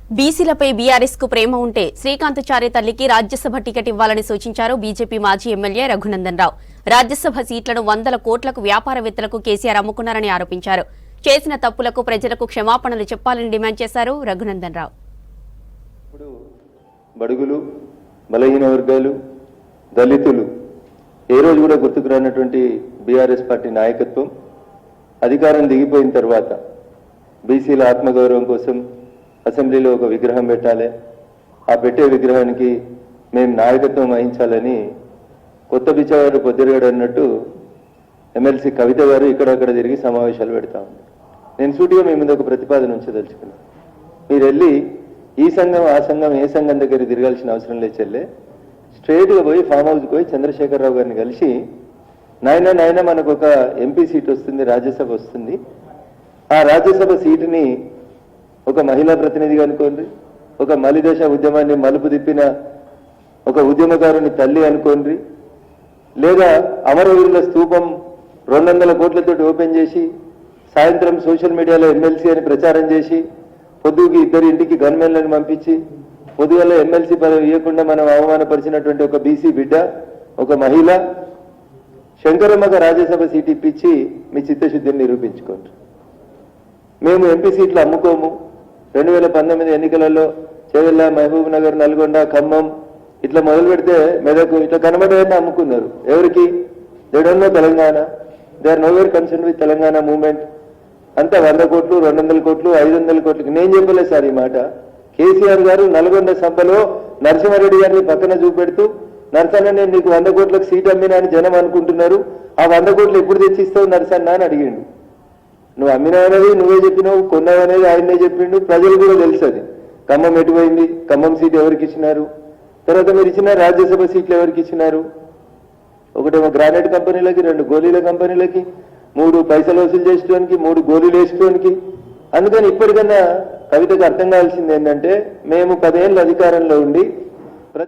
బీసీలపై BRS కు ప్రేమ ఉంటే శ్రీకాంతాచార్య తల్లికి రాజ్యసభ టికెట్ ఇవ్వాలని సూచించారు బీజేపీ మాజీ ఎమ్మెల్యే రఘునందన్ రావు. రాజ్యసభ సీట్లను 100 కోట్లకు వ్యాపారవేత్తలకు కేసీఆర్ అమ్ముకున్నారని ఆరోపించారు. చేసిన తప్పులకు ప్రజలకు క్షమాపణలు చెప్పాలని డిమాండ్ చేశారు రఘునందన్ రావు. బడుగులు, బలహీన వర్గాలు, దళితులు ఏ రోజు కూడా గుర్తుకు రానటువంటి బీఆర్ఎస్ పార్టీ నాయకత్వం అధికారం దిగిపోయిన తర్వాత బీసీల ఆత్మగౌరవం కోసం అసెంబ్లీలో ఒక విగ్రహం పెట్టాలి, ఆ పెట్టే విగ్రహానికి మేము నాయకత్వం వహించాలని కొత్త బిచ్చగాడు పొద్దురుగాడు అన్నట్టు ఎమ్మెల్సీ కవిత గారు ఇక్కడక్కడ తిరిగి సమావేశాలు పెడతా ఉంది. నేను సూటిగా మీ ముందు ఒక ప్రతిపాదన ఉంచదలుచుకున్నాను. మీరు వెళ్ళి ఈ సంఘం ఆ సంఘం ఏ సంఘం దగ్గర తిరగాల్సిన అవసరం లేదు చెల్లె, స్ట్రైట్గా పోయి ఫామ్ హౌస్కి పోయి చంద్రశేఖరరావు గారిని కలిసి నాయన మనకు ఒక ఎంపీ సీట్ వస్తుంది, రాజ్యసభ వస్తుంది, ఆ రాజ్యసభ సీటుని ఒక మహిళా ప్రతినిధిగా అనుకోండి, ఒక మలిదశ ఉద్యమాన్ని మలుపు తిప్పిన ఒక ఉద్యమకారుని తల్లి అనుకోండి, లేదా అమరవీరుల స్తూపం 200 కోట్లతోటి ఓపెన్ చేసి సాయంత్రం సోషల్ మీడియాలో ఎమ్మెల్సీ అని ప్రచారం చేసి పొద్దుకి ఇద్దరు ఇంటికి గన్మెన్లను పంపించి పొద్దుగల ఎమ్మెల్సీ పదవి ఇవ్వకుండా మనం అవమానపరిచినటువంటి ఒక బీసీ బిడ్డ, ఒక మహిళ శంకరమ్మగా రాజ్యసభ సీట్ ఇప్పించి మీ చిత్తశుద్ధిని నిరూపించుకోండి. మేము ఎంపీ సీట్లు అమ్ముకోము. 2019 ఎన్నికలలో చేవెళ్ళ, మహబూబ్ నగర్, నల్గొండ, ఖమ్మం ఇట్లా మొదలు పెడితే మెదకు ఇట్లా కనబడేదని అమ్ముకున్నారు. ఎవరికి? They don't know Telangana, they are nowhere concern with Telangana movement. అంతా 100 కోట్లు, 200 కోట్లు, 500 కోట్లకి. నేను చెప్పలేదు సార్ ఈ మాట. కేసీఆర్ గారు నల్గొండ సభలో నరసింహారెడ్డి గారిని పక్కన చూపెడుతూ, నరసన్న నేను నీకు 100 కోట్లకు సీట్ అమ్మినా అని జనం అనుకుంటున్నారు, ఆ 100 కోట్లు ఎప్పుడు తెచ్చిస్తావు నరసన్న అని అడిగిండు. నువ్వు అమ్మినావనేది నువ్వే చెప్పినావు, కొన్నావనేది ఆయనే చెప్పిండు, ప్రజలు కూడా తెలుసు అది. ఖమ్మం ఎటుపోయింది, ఖమ్మం సీట్ ఎవరికి ఇచ్చినారు, తర్వాత మీరు ఇచ్చిన రాజ్యసభ సీట్లు ఎవరికి ఇచ్చినారు? ఒకటేమో గ్రానైట్ కంపెనీలకి, 2 గోళీల కంపెనీలకి, 3 పైసలు వసూలు చేసుకోవడానికి, 3 గోళీలు వేసుకోవడానికి. అందుకని ఇప్పటికన్నా కవితకు అర్థం కావాల్సింది ఏంటంటే, మేము 10 ఏళ్ళు అధికారంలో ఉండి